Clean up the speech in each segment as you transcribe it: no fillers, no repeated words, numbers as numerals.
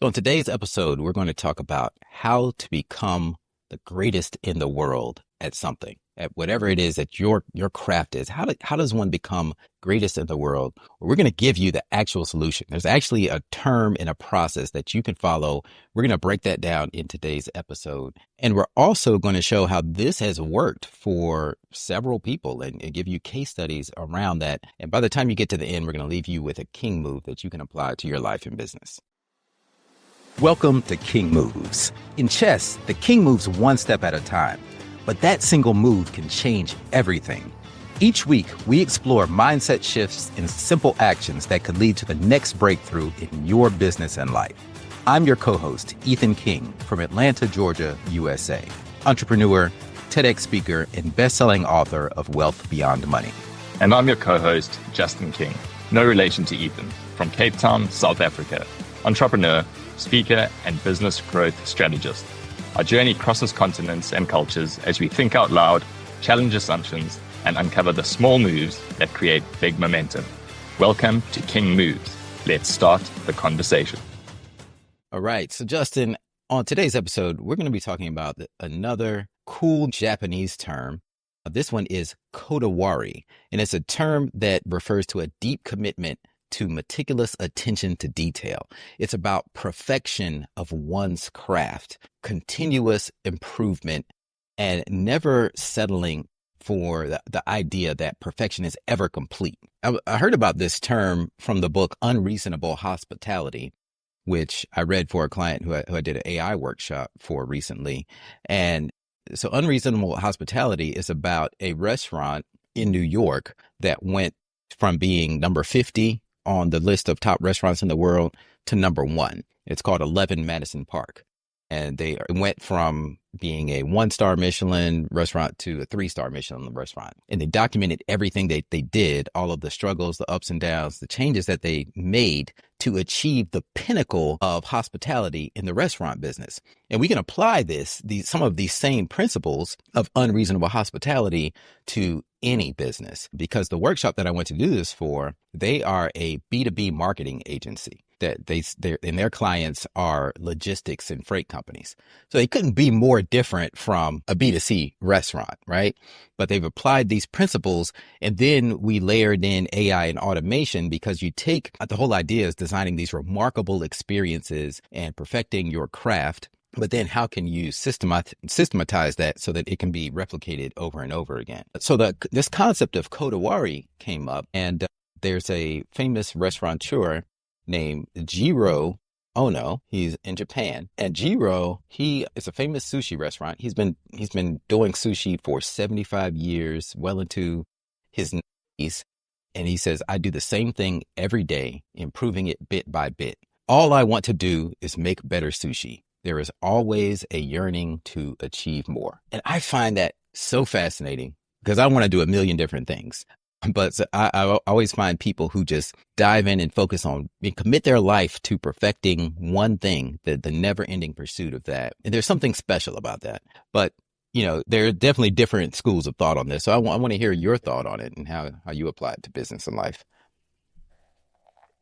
So in today's episode, we're going to talk about how to become the greatest in the world at something, at whatever it is that your craft is. How does one become greatest in the world? We're going to give you the actual solution. There's actually a term and a process that you can follow. We're going to break that down in today's episode. And we're also going to show how this has worked for several people and give you case studies around that. And by the time you get to the end, we're going to leave you with a king move that you can apply to your life and business. Welcome to King Moves. In chess, the king moves one step at a time, but that single move can change everything. Each week, we explore mindset shifts and simple actions that could lead to the next breakthrough in your business and life. I'm your co-host, Ethan King, from Atlanta, Georgia, USA. Entrepreneur, TEDx speaker, and best-selling author of Wealth Beyond Money. And I'm your co-host, Justin King, no relation to Ethan, from Cape Town, South Africa. Entrepreneur, speaker, and business growth strategist. Our journey crosses continents and cultures as we think out loud, challenge assumptions, and uncover the small moves that create big momentum. Welcome to King Moves. Let's start the conversation. All right. So Justin, on today's episode, we're going to be talking about another cool Japanese term. This one is Kodawari, and it's a term that refers to a deep commitment to meticulous attention to detail. It's about perfection of one's craft, continuous improvement, and never settling for the idea that perfection is ever complete. I heard about this term from the book Unreasonable Hospitality, which I read for a client who I did an AI workshop for recently. And so Unreasonable Hospitality is about a restaurant in New York that went from being number 50 on the list of top restaurants in the world to number 1. It's called 11 Madison Park. And they went from being a 1-star Michelin restaurant to a 3-star Michelin restaurant. And they documented everything they did, all of the struggles, the ups and downs, the changes that they made to achieve the pinnacle of hospitality in the restaurant business. And we can apply some of these same principles of unreasonable hospitality to any business, because the workshop that I went to do this for, they are a B2B marketing agency that and their clients are logistics and freight companies. So they couldn't be more different from a B2C restaurant, right? But they've applied these principles, and then we layered in AI and automation, because you take the whole idea is designing these remarkable experiences and perfecting your craft. But then how can you systematize that so that it can be replicated over and over again? So this concept of Kodawari came up, and there's a famous restaurateur named Jiro. He's in Japan. And Jiro, he is a famous sushi restaurant. He's been doing sushi for 75 years, well into his 90s. And he says, I do the same thing every day, improving it bit by bit. All I want to do is make better sushi. There is always a yearning to achieve more. And I find that so fascinating, because I want to do a million different things. But I always find people who just dive in and focus on and commit their life to perfecting one thing, the never ending pursuit of that. And there's something special about that. But, there are definitely different schools of thought on this. So I want to hear your thought on it and how you apply it to business and life.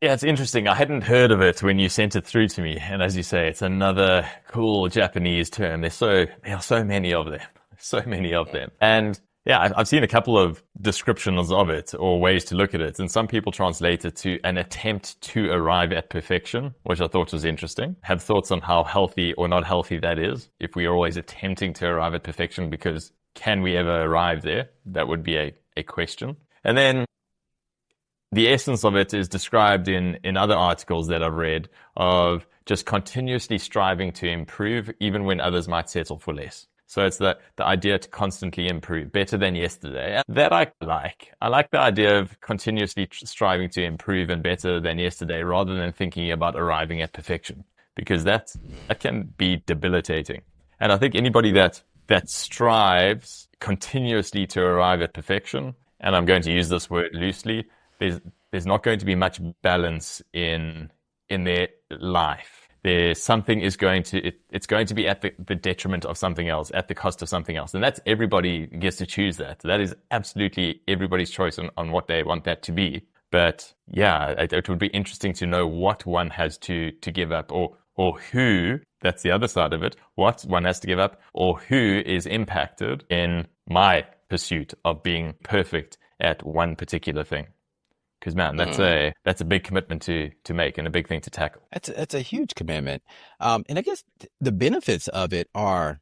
Yeah, it's interesting. I hadn't heard of it when you sent it through to me. And as you say, it's another cool Japanese term. There are so many of them. So many of them. And yeah, I've seen a couple of descriptions of it or ways to look at it. And some people translate it to an attempt to arrive at perfection, which I thought was interesting. Have thoughts on how healthy or not healthy that is. If we are always attempting to arrive at perfection, because can we ever arrive there? That would be a question. And then the essence of it is described in other articles that I've read, of just continuously striving to improve even when others might settle for less. So it's the idea to constantly improve, better than yesterday. That I like. I like the idea of continuously striving to improve and better than yesterday, rather than thinking about arriving at perfection, because that can be debilitating. And I think anybody that strives continuously to arrive at perfection, and I'm going to use this word loosely, there's not going to be much balance in their life. It's going to be at the detriment of something else, at the cost of something else. And that's, everybody gets to choose that. That is absolutely everybody's choice on what they want that to be. But yeah, it would be interesting to know what one has to give up, or or who, that's the other side of it, what one has to give up, or who is impacted in my pursuit of being perfect at one particular thing. Because man, that's a big commitment to make and a big thing to tackle. That's a huge commitment. And I guess the benefits of it are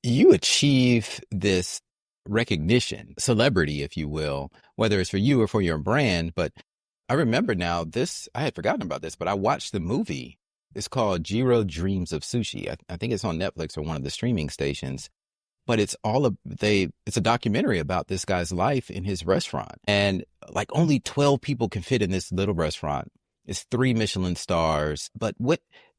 you achieve this recognition, celebrity, if you will, whether it's for you or for your brand. But I remember now this, I had forgotten about this, but I watched the movie. It's called Jiro Dreams of Sushi. I think it's on Netflix or one of the streaming stations. But it's it's a documentary about this guy's life in his restaurant. And like only 12 people can fit in this little restaurant. It's 3 Michelin stars. But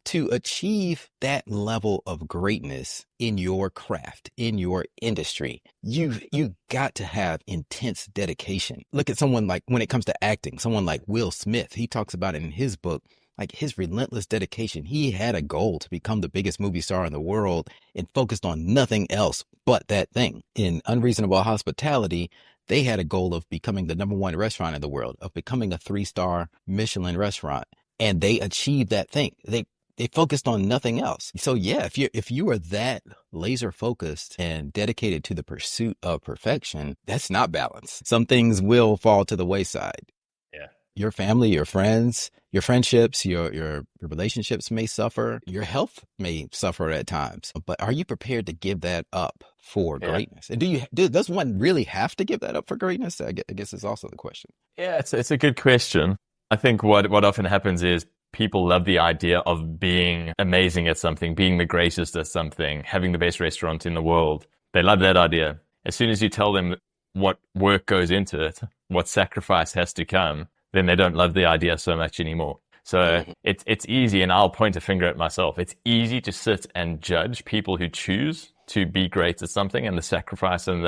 to achieve that level of greatness in your craft, in your industry, you got to have intense dedication. Look at someone like, when it comes to acting, someone like Will Smith. He talks about it in his book, like his relentless dedication. He had a goal to become the biggest movie star in the world and focused on nothing else but that thing. In Unreasonable Hospitality, they had a goal of becoming the #1 restaurant in the world, of becoming a 3-star Michelin restaurant. And they achieved that thing. They focused on nothing else. So yeah, if you are that laser focused and dedicated to the pursuit of perfection, that's not balance. Some things will fall to the wayside. Yeah. Your family, your friends, your friendships, your relationships may suffer. Your health may suffer at times. But are you prepared to give that up for greatness? And does one really have to give that up for greatness? I guess is also the question. Yeah, it's a good question. I think what often happens is people love the idea of being amazing at something, being the greatest at something, having the best restaurant in the world. They love that idea. As soon as you tell them what work goes into it, what sacrifice has to come, then they don't love the idea so much anymore. So it's easy, and I'll point a finger at myself. It's easy to sit and judge people who choose to be great at something and the sacrifice and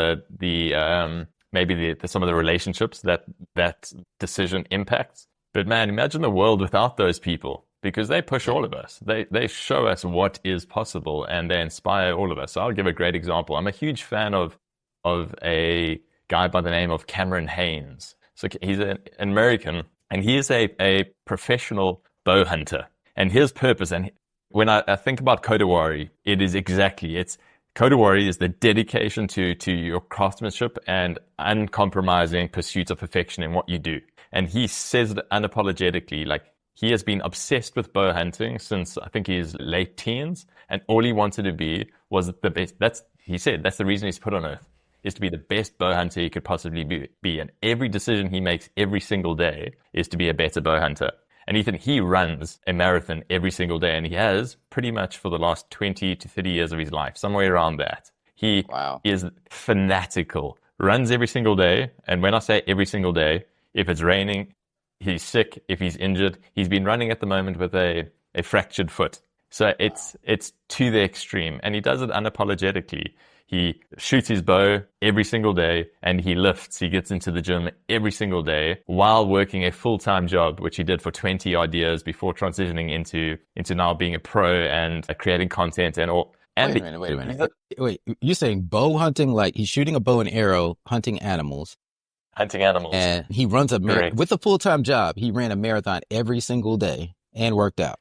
maybe some of the relationships that decision impacts. But man, imagine the world without those people, because they push all of us. They show us what is possible, and they inspire all of us. So I'll give a great example. I'm a huge fan of a guy by the name of Cameron Haynes. So he's an American, and he is a professional bow hunter. And his purpose, and when I think about Kodawari, Kodawari is the dedication to your craftsmanship and uncompromising pursuit of perfection in what you do. And he says it unapologetically, like he has been obsessed with bow hunting since I think his late teens, and all he wanted to be was the best. He said that's the reason he's put on earth, is to be the best bow hunter he could possibly be. And every decision he makes every single day is to be a better bow hunter. And Ethan, he runs a marathon every single day, and he has pretty much for the last 20 to 30 years of his life, somewhere around that. He is fanatical, runs every single day. And when I say every single day, if it's raining, he's sick, if he's injured, he's been running at the moment with a fractured foot. So it's to the extreme, and he does it unapologetically. He shoots his bow every single day, and he lifts. He gets into the gym every single day while working a full-time job, which he did for 20 odd years before transitioning into now being a pro and creating content and all. And wait a minute. Wait, you're saying bow hunting, like he's shooting a bow and arrow, hunting animals. Hunting animals. And he runs with a full-time job. He ran a marathon every single day and worked out.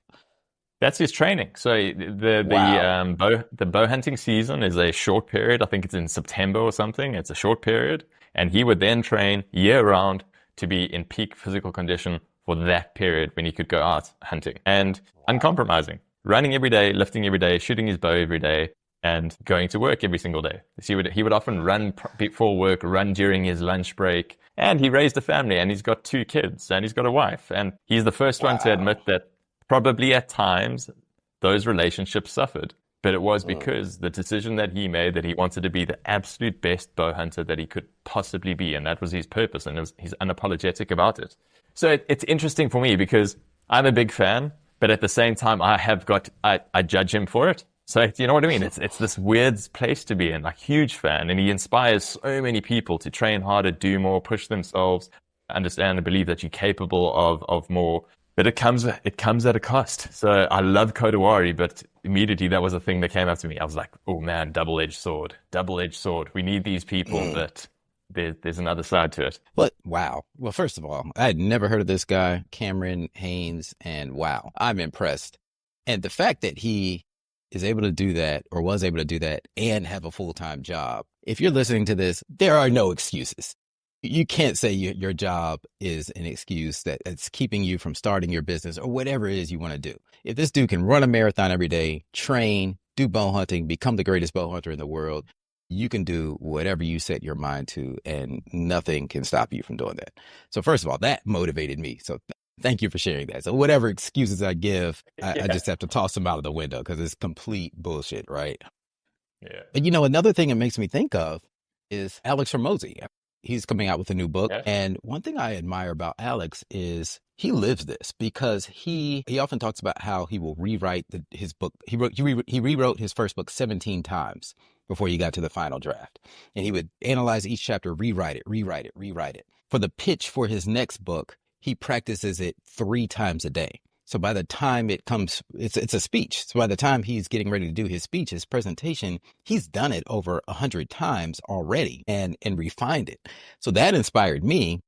That's his training. So the bow hunting season is a short period. I think it's in September or something. It's a short period. And he would then train year round to be in peak physical condition for that period when he could go out hunting. And uncompromising. Running every day, lifting every day, shooting his bow every day, and going to work every single day. So he would often run before work, run during his lunch break. And he raised a family, and he's got 2 kids, and he's got a wife. And he's the first one to admit that probably at times those relationships suffered, but it was because the decision that he made, that he wanted to be the absolute best bow hunter that he could possibly be, and that was his purpose, and he's unapologetic about it. So it's interesting for me because I'm a big fan, but at the same time I judge him for it. So you know what I mean? It's this weird place to be in, like huge fan, and he inspires so many people to train harder, do more, push themselves, understand and believe that you're capable of more. But it comes at a cost. So I love Kodawari, but immediately that was a thing that came up to me. I was like, oh man, double-edged sword. We need these people, but there's another side to it. But wow. Well, first of all, I had never heard of this guy, Cameron Haynes, and wow, I'm impressed. And the fact that he is able to do that or was able to do that and have a full-time job, if you're listening to this, there are no excuses. You can't say your job is an excuse that's keeping you from starting your business or whatever it is you want to do. If this dude can run a marathon every day, train, do bow hunting, become the greatest bow hunter in the world, you can do whatever you set your mind to, and nothing can stop you from doing that. So first of all, that motivated me. So thank you for sharing that. So whatever excuses I give, I just have to toss them out of the window because it's complete bullshit, right? Yeah. But another thing it makes me think of is Alex Hormozi. He's coming out with a new book. Yeah. And one thing I admire about Alex is he lives this, because he often talks about how he will rewrite his book. He rewrote his first book 17 times before he got to the final draft. And he would analyze each chapter, rewrite it. For the pitch for his next book, he practices it 3 times a day. So by the time it comes, it's a speech. So by the time he's getting ready to do his speech, his presentation, he's done it over 100 times already and refined it. So that inspired me.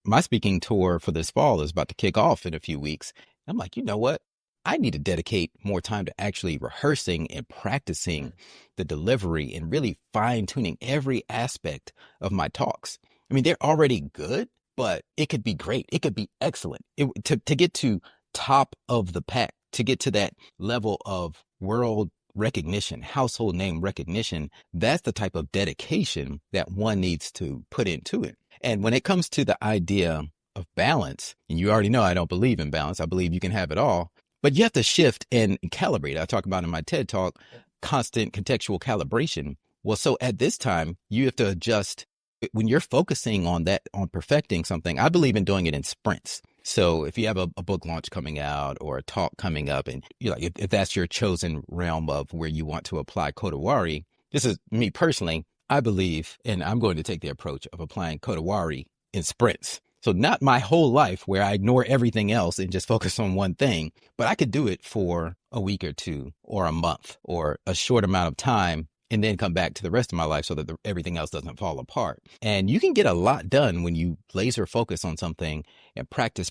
My speaking tour for this fall is about to kick off in a few weeks. I'm like, you know what? I need to dedicate more time to actually rehearsing and practicing the delivery and really fine tuning every aspect of my talks. I mean, they're already good, but it could be great. It could be excellent. To get to top of the pack, to get to that level of world recognition, household name recognition, that's the type of dedication that one needs to put into it. And when it comes to the idea of balance, and you already know I don't believe in balance, I believe you can have it all, but you have to shift and calibrate. I talk about in my TED Talk, constant contextual calibration. Well, so at this time, you have to adjust. When you're focusing on perfecting something, I believe in doing it in sprints. So if you have a book launch coming out or a talk coming up, and if that's your chosen realm of where you want to apply Kodawari, this is me personally, I believe, and I'm going to take the approach of applying Kodawari in sprints. So not my whole life where I ignore everything else and just focus on one thing, but I could do it for a week or two or a month or a short amount of time, and then come back to the rest of my life so that everything else doesn't fall apart. And you can get a lot done when you laser focus on something and practice,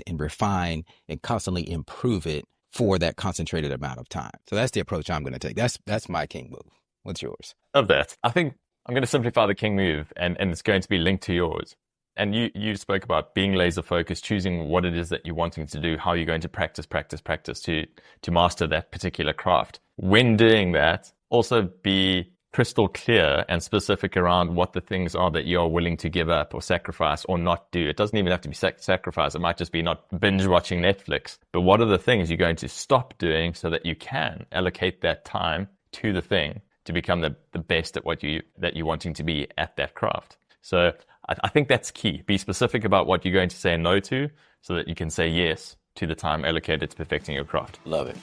and refine and constantly improve it for that concentrated amount of time. So that's the approach I'm going to take. That's my king move. What's yours? Of that, I think I'm going to simplify the king move, and it's going to be linked to yours. And you spoke about being laser focused, choosing what it is that you're wanting to do, how you're going to practice to master that particular craft. When doing that, also be crystal clear and specific around what the things are that you're willing to give up or sacrifice or not do. It doesn't even have to be sacrifice. It might just be not binge watching Netflix. But what are the things you're going to stop doing so that you can allocate that time to the thing to become the best at what you're wanting to be at that craft? So I think that's key. Be specific about what you're going to say no to so that you can say yes to the time allocated to perfecting your craft. Love it.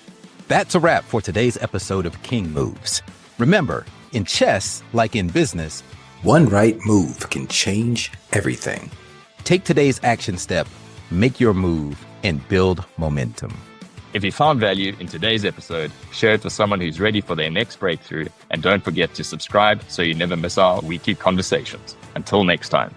That's a wrap for today's episode of King Moves. Remember, in chess, like in business, one right move can change everything. Take today's action step, make your move, and build momentum. If you found value in today's episode, share it with someone who's ready for their next breakthrough, and don't forget to subscribe so you never miss our weekly conversations. Until next time.